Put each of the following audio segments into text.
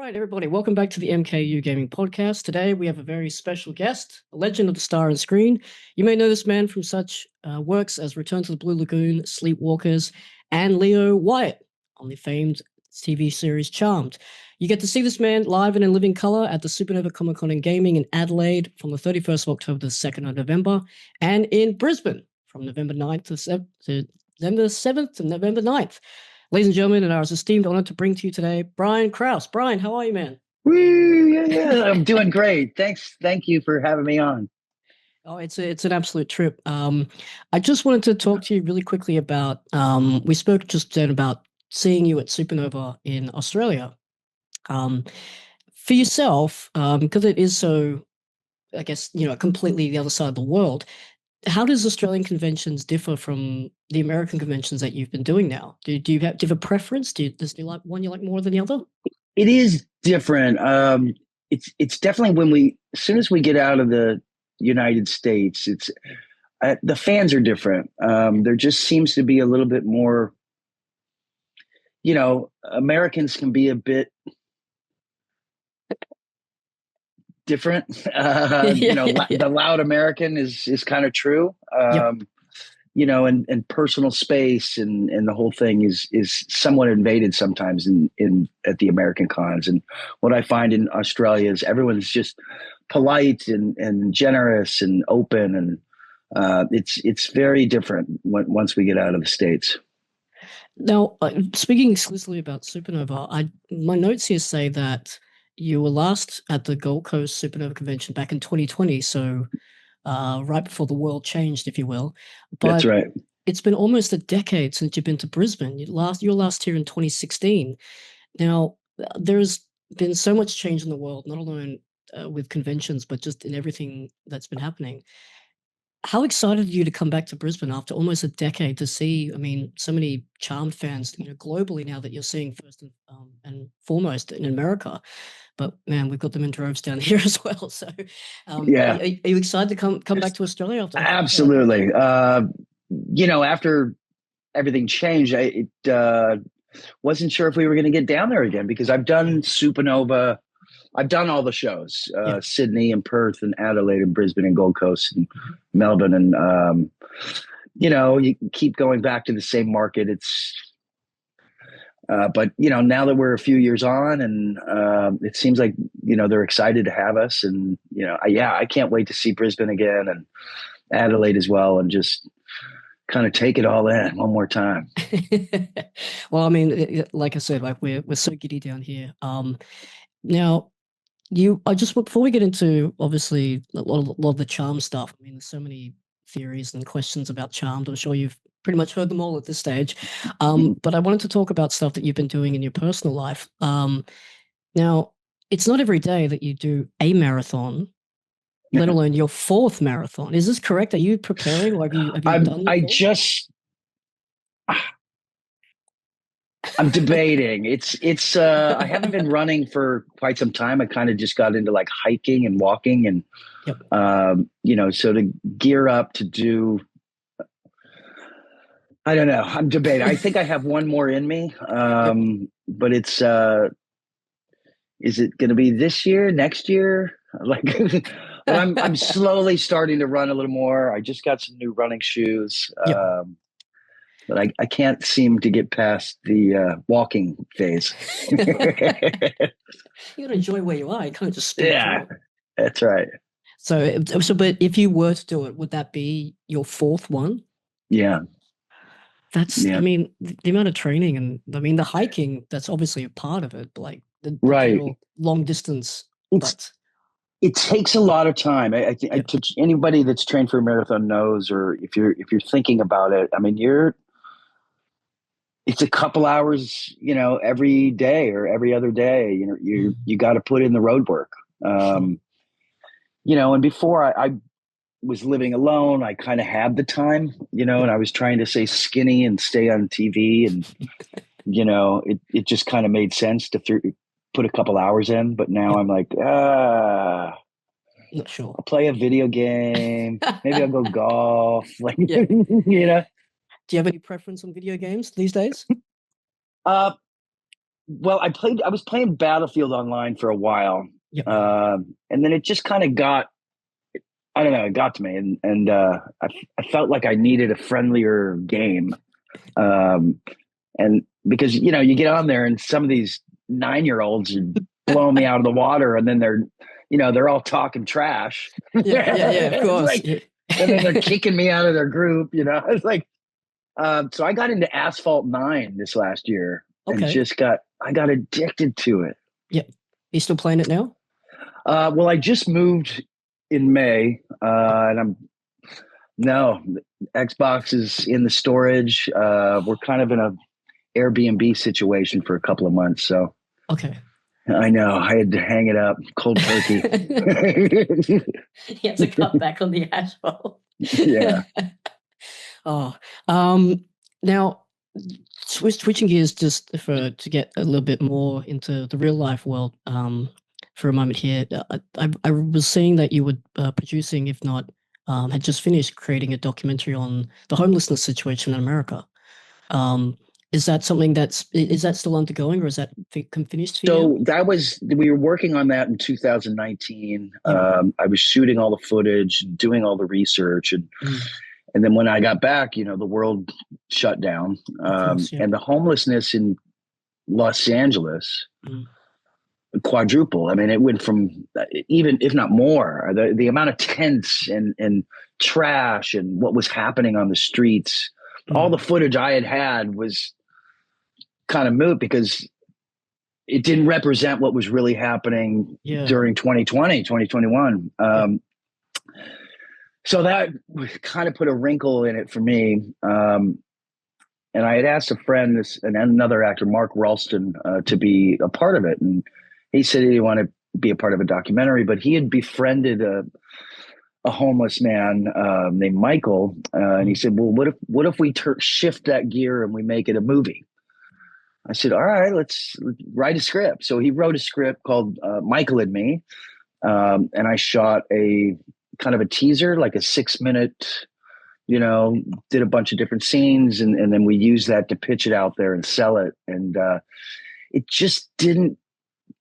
right, everybody, welcome back to the MKAU Gaming Podcast. Today we have a very special guest, a legend of the star and screen. You may know this man from such works as Return to the Blue Lagoon, Sleepwalkers, and Leo Wyatt on the famed TV series Charmed. You get to see this man live and in living color at the Supanova Comic Con in Gaming in Adelaide from the 31st of October to the 2nd of November, and in Brisbane from November 9th to November 7th to November 9th. Ladies and gentlemen, and our esteemed honor to bring to you today, Brian Krause. Brian, how are you, man? Woo, yeah, I'm doing great. Thanks. Thank you for having me on. Oh, it's an absolute trip. I just wanted to talk to you really quickly about, we spoke just then about seeing you at Supanova in Australia. For yourself, because it is so, I guess, completely the other side of the world, how does Australian conventions differ from the American conventions that you've been doing now? Do you have a preference? Does you like one you like more than the other? It is different. It's definitely as soon as we get out of the United States, it's the fans are different. There just seems to be a little bit more. Americans can be a bit different. The loud American is kind of true. Yep. And personal space and the whole thing is somewhat invaded sometimes in at the American cons. And what I find in Australia is everyone's just polite and generous and open, and it's very different once we get out of the States. Now, speaking exclusively about Supernova, my notes here say that you were last at the Gold Coast Supernova Convention back in 2020, so right before the world changed, if you will. But that's right. It's been almost a decade since you've been to Brisbane. You were last here in 2016. Now, there's been so much change in the world, not alone with conventions, but just in everything that's been happening. How excited are you to come back to Brisbane after almost a decade to see, so many Charmed fans, globally now that you're seeing first and foremost in America. But man, we've got them in droves down here as well. So, Yeah, are you excited to come back to Australia after? Absolutely. After everything changed, I wasn't sure if we were going to get down there again because I've done Supanova. I've done all the shows, Sydney and Perth and Adelaide and Brisbane and Gold Coast and Melbourne. And, you keep going back to the same market. But now that we're a few years on and it seems like, they're excited to have us. And, I can't wait to see Brisbane again and Adelaide as well and just kind of take it all in one more time. Well, like I said, like we're so giddy down here. Now, before we get into obviously a lot of the Charm stuff, there's so many theories and questions about Charmed. I'm sure you've pretty much heard them all at this stage. But I wanted to talk about stuff that you've been doing in your personal life. Now, it's not every day that you do a marathon, let alone your fourth marathon. Is this correct? Are you preparing, or have you done? I'm debating. It's I haven't been running for quite some time. I kind of just got into like hiking and walking and so to gear up to do, I don't know. I'm debating. I think I have one more in me. But it's is it going to be this year, next year? Like I'm slowly starting to run a little more. I just got some new running shoes. But I can't seem to get past the walking phase. You gotta enjoy where you are. You can't just speed through. That's right. So, but if you were to do it, would that be your fourth one? Yeah. The amount of training and the hiking, that's obviously a part of it, but like the long distance. It takes a lot of time. I think anybody that's trained for a marathon knows, or if you're thinking about it, it's a couple hours, every day or every other day. You got to put in the road work. And before I was living alone, I kind of had the time, and I was trying to stay skinny and stay on TV, and it just kind of made sense to put a couple hours in. But now I'm like, not sure. I'll play a video game. Maybe I'll go golf. Do you have any preference on video games these days? Well, I was playing Battlefield Online for a while. Yep. And then it just kind of got, I don't know, it got to me, I felt like I needed a friendlier game. Um, and because, you get on there and some of these 9-year-olds are blowing me out of the water, and then they're all talking trash. Yeah, of It's course. like, and then they're kicking me out of their group, It's like, so I got into Asphalt 9 this last year and Okay. I got addicted to it. Yep. You still playing it now? Well, I just moved in May, and no, Xbox is in the storage. We're kind of in a Airbnb situation for a couple of months. So Okay. I know I had to hang it up cold turkey. He had to cut back on the asphalt. Yeah. Oh, now switching gears just to get a little bit more into the real life world, for a moment here. I was seeing that you were producing, if not, had just finished creating a documentary on the homelessness situation in America. Um, is that something is that still undergoing, or is that finished for you now? So we were working on that in 2019. Yep. I was shooting all the footage, doing all the research, and then when I got back, the world shut down. Of course, yeah. And the homelessness in Los Angeles Mm. quadruple. I mean, it went from, even if not more, the amount of tents and trash and what was happening on the streets. All the footage I had was kind of moot because it didn't represent what was really happening during 2020, 2021. So that kind of put a wrinkle in it for me. And I had asked a friend, and another actor, Mark Ralston, to be a part of it. And he said he didn't want to be a part of a documentary, but he had befriended a homeless man named Michael. And he said, well, what if we shift that gear and we make it a movie? I said, all right, let's write a script. So he wrote a script called Michael and Me. And I shot a kind of a teaser, like a 6-minute, did a bunch of different scenes. And then we used that to pitch it out there and sell it. And it just didn't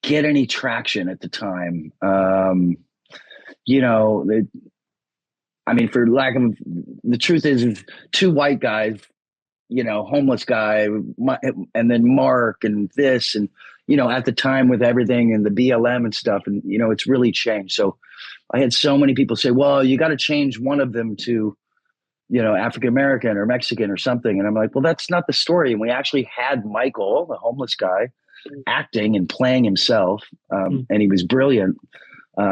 get any traction at the time. I mean, for lack of, the truth is two white guys, homeless guy, and then Mark and this, and, at the time with everything and the BLM and stuff, and, it's really changed. So I had so many people say, well, you got to change one of them to, African-American or Mexican or something. And I'm like, well, that's not the story. And we actually had Michael, the homeless guy, acting and playing himself. And he was brilliant.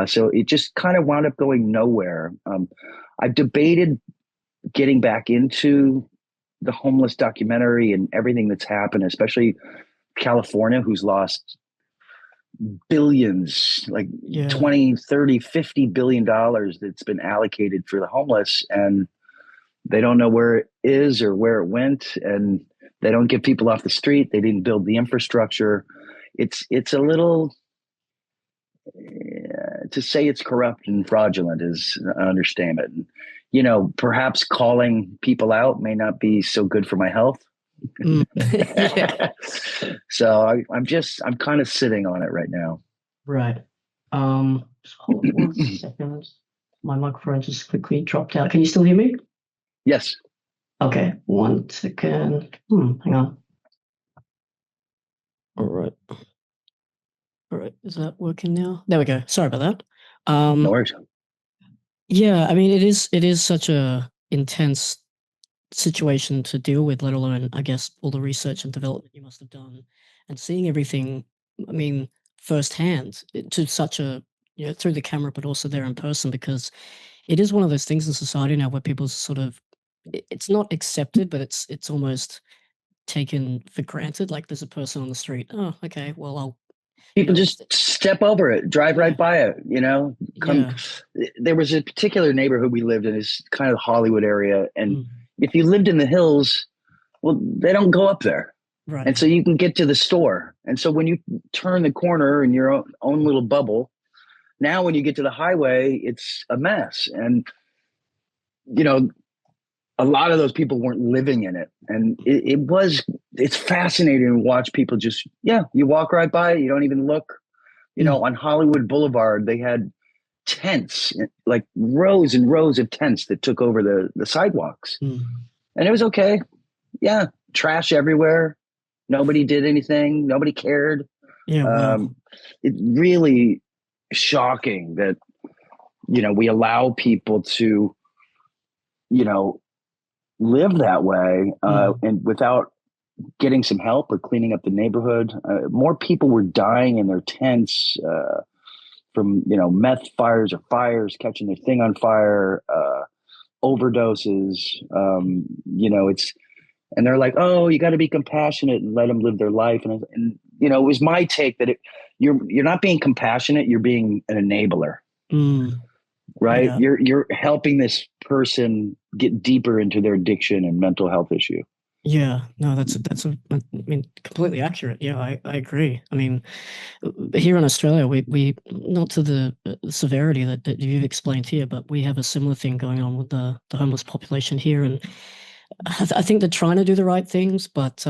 So it just kind of wound up going nowhere. I've debated getting back into the homeless documentary and everything that's happened, especially California, who's lost billions, like 20, 30, $50 billion that's been allocated for the homeless. And they don't know where it is or where it went. And they don't get people off the street. They didn't build the infrastructure. It's a little, to say it's corrupt and fraudulent is an understatement. Perhaps calling people out may not be so good for my health. Yeah. So I'm kind of sitting on it right now. Right. Just hold on 1 second. My microphone just quickly dropped out. Can you still hear me? Yes. Okay, 1 second. Hang on. All right. All right. Is that working now? There we go. Sorry about that. No worries. Yeah, I mean, it is such a intense situation to deal with, let alone, I guess, all the research and development you must have done, and seeing everything, I mean, firsthand to such a, through the camera, but also there in person, because it is one of those things in society now where people sort of, it's not accepted, but it's almost taken for granted. Like there's a person on the street. Oh, okay. Well, I'll, People just step over it, drive right by it, There was a particular neighborhood we lived in, is kind of the Hollywood area. And if you lived in the hills, well, they don't go up there. Right. And so you can get to the store. And so when you turn the corner in your own little bubble, now when you get to the highway, it's a mess. And, a lot of those people weren't living in it. And it's fascinating to watch people just, yeah, you walk right by it. You don't even look, on Hollywood Boulevard, they had tents, like rows and rows of tents that took over the sidewalks. Mm. And it was okay. Yeah. Trash everywhere. Nobody did anything. Nobody cared. Yeah, wow. It's really shocking that, we allow people to, live that way and without getting some help or cleaning up the neighborhood. More people were dying in their tents from, meth fires or fires, catching their thing on fire, overdoses. And they're like, oh, you got to be compassionate and let them live their life. And it was my take that you're not being compassionate, you're being an enabler. Right? Yeah. You're helping this person get deeper into their addiction and mental health issue. Yeah, no, that's completely accurate. Yeah, I agree. I mean, here in Australia, we not to the severity that you've explained here, but we have a similar thing going on with the homeless population here, and I think they're trying to do the right things, but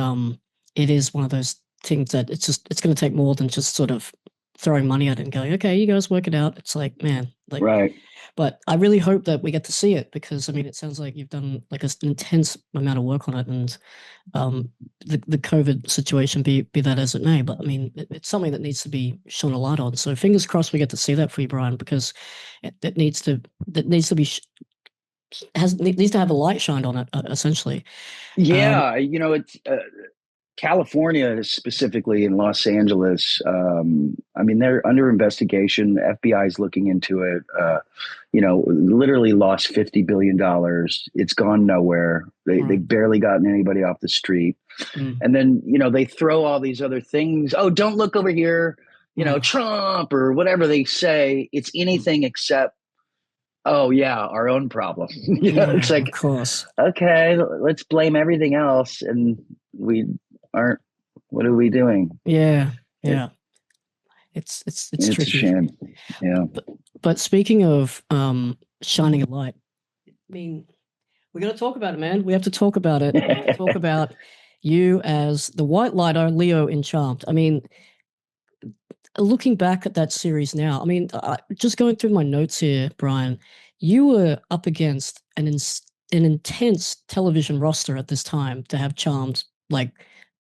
it is one of those things that it's going to take more than just sort of throwing money at it and going, okay, you guys work it out. It's like, man, like, right. But I really hope that we get to see it because, I mean, it sounds like you've done like an intense amount of work on it, and the COVID situation, be that as it may, but I mean, it's something that needs to be shone a light on. So fingers crossed we get to see that for you, Brian, because it needs to be needs to have a light shined on it, essentially. Yeah, it's California, specifically in Los Angeles. I mean, they're under investigation. The FBI is looking into it. Literally lost $50 billion. It's gone nowhere. They've barely gotten anybody off the street. And then, they throw all these other things. Oh, don't look over here, Trump or whatever they say. It's anything except, oh yeah, our own problem. It's like, of course. Okay, let's blame everything else. And we aren't, what are we doing? Yeah. It's tricky. A shame. Yeah. But speaking of shining a light, I mean, we got to talk about it, man. We have to talk about it. We have to talk about you as the white lighter, Leo in Charmed. I mean, looking back at that series now, I mean, just going through my notes here, Brian, you were up against an intense television roster at this time to have Charmed like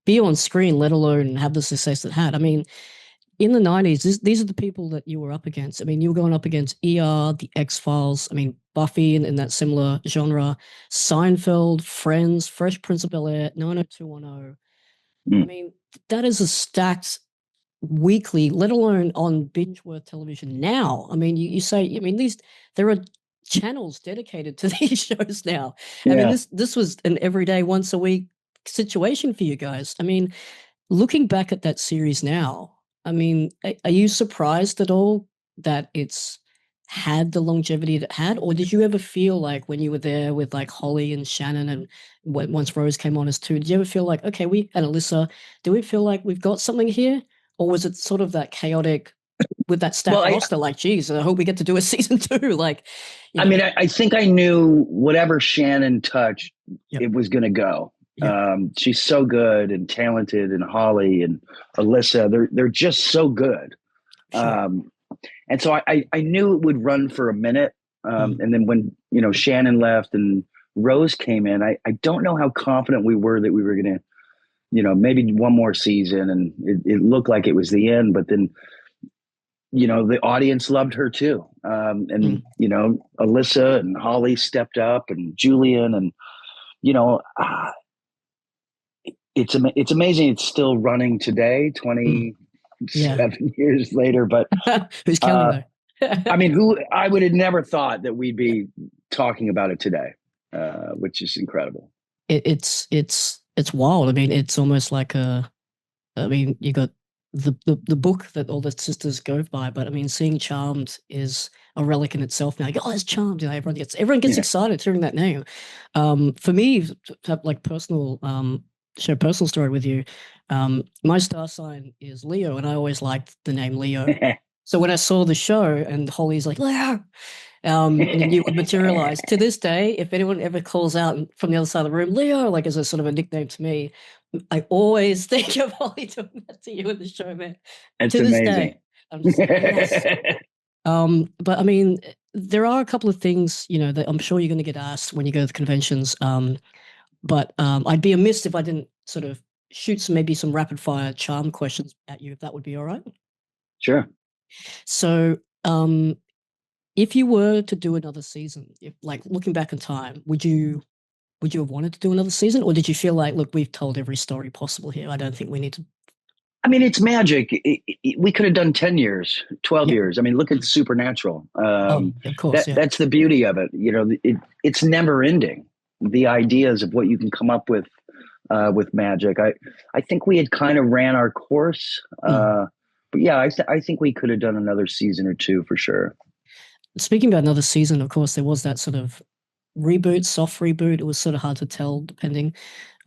be on screen, let alone have the success it had. I mean, in the 90s, these are the people that you were up against. I mean, you were going up against ER, The X-Files, I mean, Buffy in that similar genre, Seinfeld, Friends, Fresh Prince of Bel-Air, 90210. I mean, that is a stacked weekly, let alone on binge-worth television now. I mean, you say, I mean, there are channels dedicated to these shows now. I mean, this was an everyday, once a week situation for you guys. I mean, looking back at that series now, I mean, are you surprised at all that it's had the longevity it had? Or did you ever feel like when you were there with like Holly and Shannon and once Rose came on as two, did you ever feel like, okay, and Alyssa, do we feel like we've got something here? Or was it sort of that chaotic with that staff roster? Like, geez, I hope we get to do a season 2. Like, I mean, I think I knew whatever Shannon touched, it was going to go. She's so good and talented, and Holly and Alyssa, they're just so good. Sure. And so I knew it would run for a minute. And then when, Shannon left and Rose came in, I don't know how confident we were that we were going to, maybe one more season, and it looked like it was the end, but then, the audience loved her too. And, Alyssa and Holly stepped up, and Julian, and, it's amazing. It's still running today, 27 years later, but who's counting though? I mean, I would have never thought that we'd be talking about it today, which is incredible. It's wild. I mean, it's almost like I mean, you got the book that all the sisters go by, but I mean, seeing Charmed is a relic in itself now. You go, oh, it's Charmed. Everyone gets excited hearing that name. For me, to have like share a personal story with you. My star sign is Leo, and I always liked the name Leo. So when I saw the show and Holly's like, Leo, And then you would materialize. To this day, if anyone ever calls out from the other side of the room, Leo, like as a sort of a nickname to me, I always think of Holly doing that to you in the show, man. It's To this amazing. day, I'm just like, yes. But I mean, there are a couple of things, that I'm sure you're going to get asked when you go to the conventions. But I'd be amiss if I didn't sort of shoot maybe some rapid fire charm questions at you, if that would be all right. Sure. So, if you were to do another season, if like looking back in time, would you have wanted to do another season, or did you feel like, look, we've told every story possible here. I don't think we need to. I mean, it's magic. We could have done 10 years, 12 Yeah. years. I mean, look at Supernatural. Oh, of course, yeah. That's the beauty of it. It's never ending. The ideas of what you can come up with magic. I think we had kind of ran our course. But yeah, I think we could have done another season or two for sure. Speaking about another season, of course, there was that sort of reboot, soft reboot. It was sort of hard to tell depending.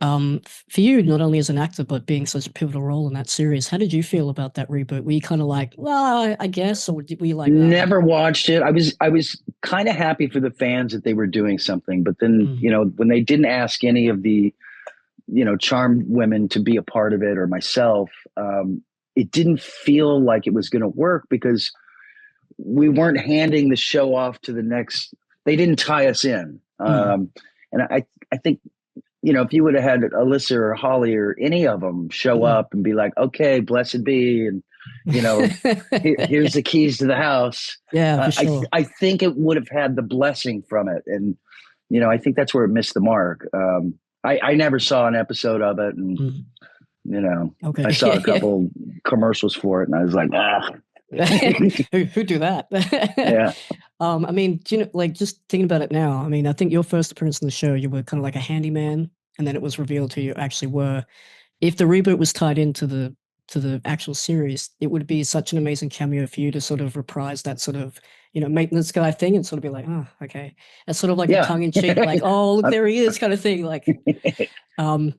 For you, not only as an actor, but being such a pivotal role in that series, how did you feel about that reboot? Were you kind of like, well, I guess, or were you like, Never watched it. I was kind of happy for the fans that they were doing something, but then when they didn't ask any of the charmed women to be a part of it or myself, it didn't feel like it was going to work because we weren't handing the show off to the next. They didn't tie us in, and I think if you would have had Alyssa or Holly or any of them show up and be like, okay, blessed be, and here's the keys to the house. Yeah, for sure. I think it would have had the blessing from it, and I think that's where it missed the mark. I never saw an episode of it, and okay. I saw a couple commercials for it, and I was like, ah. who do that? Yeah. I mean, like just thinking about it now, I mean, I think your first appearance in the show, you were kind of like a handyman, and then it was revealed who you actually were. If the reboot was tied into the actual series, it would be such an amazing cameo for you to sort of reprise that sort of maintenance guy thing and sort of be like, oh, okay, that's sort of like a tongue in cheek, like, oh, look, there he is, kind of thing, like.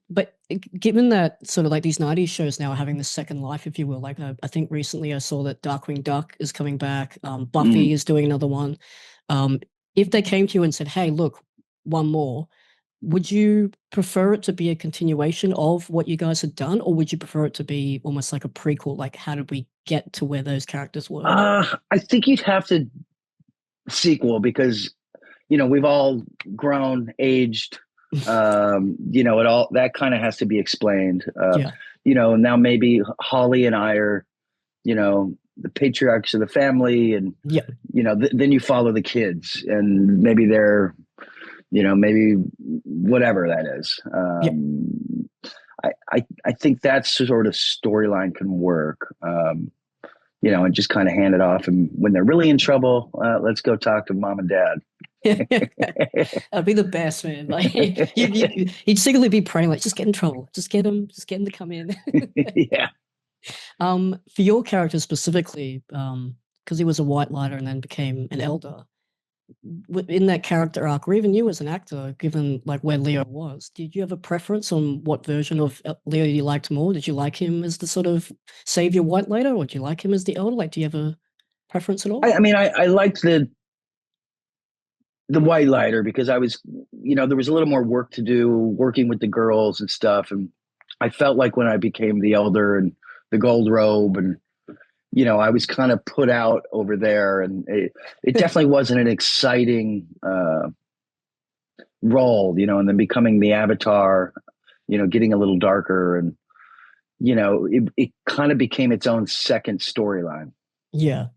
But given that sort of like these 90s shows now are having this second life, if you will, like I think recently I saw that Darkwing Duck is coming back, Buffy is doing another one. If they came to you and said, hey, look, one more, would you prefer it to be a continuation of what you guys had done, or would you prefer it to be almost like a prequel? Like, how did we get to where those characters were? I think you'd have to sequel because, we've all grown, aged, it all that kind of has to be explained. Now maybe Holly and I are, the patriarchs of the family, and then you follow the kids, and maybe they're maybe whatever that is. I think that sort of storyline can work, and just kind of hand it off. And when they're really in trouble, let's go talk to mom and dad. That'd be the best, man. Like you'd secretly be praying, like, just get in trouble, just get him to come in. Yeah. For your character specifically, because he was a white lighter and then became an elder, in that character arc, or even you as an actor, given like where Leo was, did you have a preference on what version of Leo you liked more? Did you like him as the sort of savior white lighter, or do you like him as the elder? Like, do you have a preference at all? I mean, I liked the white lighter because I was, there was a little more work to do working with the girls and stuff. And I felt like when I became the elder and the gold robe, and I was kind of put out over there, and it definitely wasn't an exciting role, and then becoming the avatar, getting a little darker, and it kind of became its own second storyline. Yeah,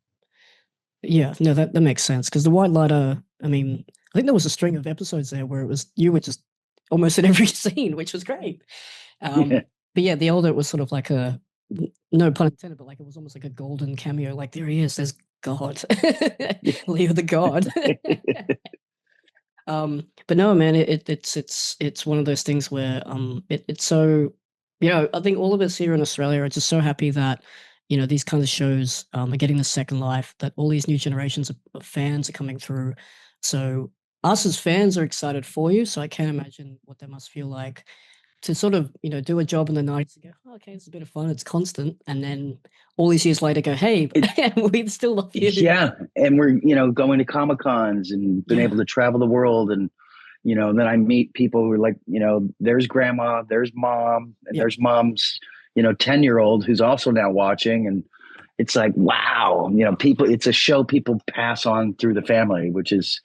no, that makes sense, because the white lighter, I mean, I think there was a string of episodes there where it was you were just almost in every scene, which was great. But yeah, the elder was sort of like a, no pun intended, but like it was almost like a golden cameo. Like, there he is, there's God, Leo the God. But no, man, it's one of those things where it's so, I think all of us here in Australia are just so happy that these kinds of shows are getting the second life, that all these new generations of fans are coming through. So us as fans are excited for you. So I can't imagine what that must feel like to sort of, you know, do a job in the 90s and go, oh, okay, it's a bit of fun, it's constant. And then all these years later go, hey, we still love you. Yeah. And we're, going to Comic Cons and been able to travel the world. And, then I meet people who are like, there's grandma, there's mom, and there's mom's, 10-year-old who's also now watching. And it's like, wow, people, it's a show people pass on through the family, which is,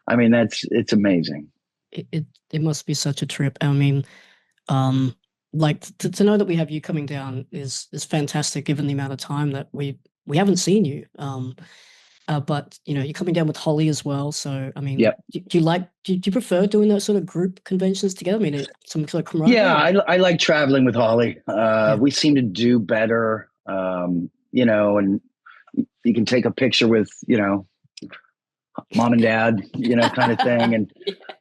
I mean, it's amazing. It must be such a trip. I mean, like to know that we have you coming down is fantastic, given the amount of time that we haven't seen you. But you're coming down with Holly as well. So I mean, do you prefer doing those sort of group conventions together? I mean, some sort of camaraderie. Yeah, I like traveling with Holly. We seem to do better. And you can take a picture with mom and dad, kind of thing. And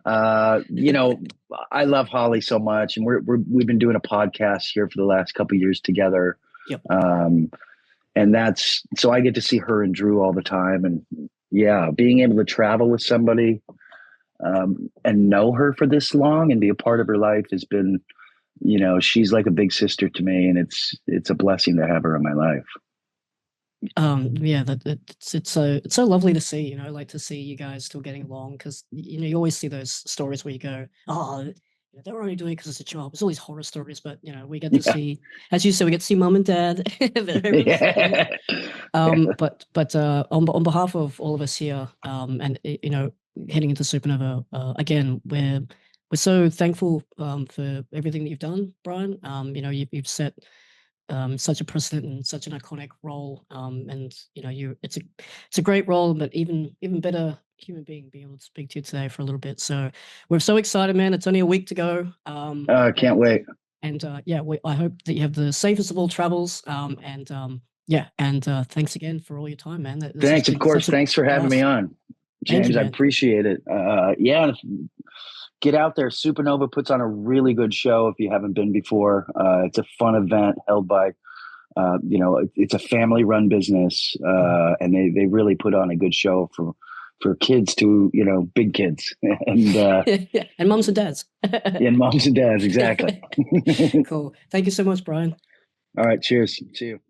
I love Holly so much, and we've been doing a podcast here for the last couple of years together. Yep. And so I get to see her and Drew all the time. And being able to travel with somebody and know her for this long and be a part of her life has been, she's like a big sister to me, and it's a blessing to have her in my life. It's so lovely to see, like to see you guys still getting along, because you always see those stories where you go, oh, they were only doing it because it's a job. It's all these horror stories, but we get to see, as you said, we get to see mom and dad. But on behalf of all of us here, and heading into Supanova, again, we're so thankful for everything that you've done, Brian. You've set such a precedent and such an iconic role, and it's a great role, but even better human being being able to speak to you today for a little bit. So we're so excited, man. It's only a week to go. Can't wait. And I hope that you have the safest of all travels. And thanks again for all your time, man. Thanks, of course. Thanks for having me on, James. I appreciate it. Get out there. Supanova puts on a really good show if you haven't been before. It's a fun event held by, it's a family-run business, and they really put on a good show for kids to, big kids. And and moms and dads. And moms and dads, exactly. Cool. Thank you so much, Brian. All right. Cheers. See you.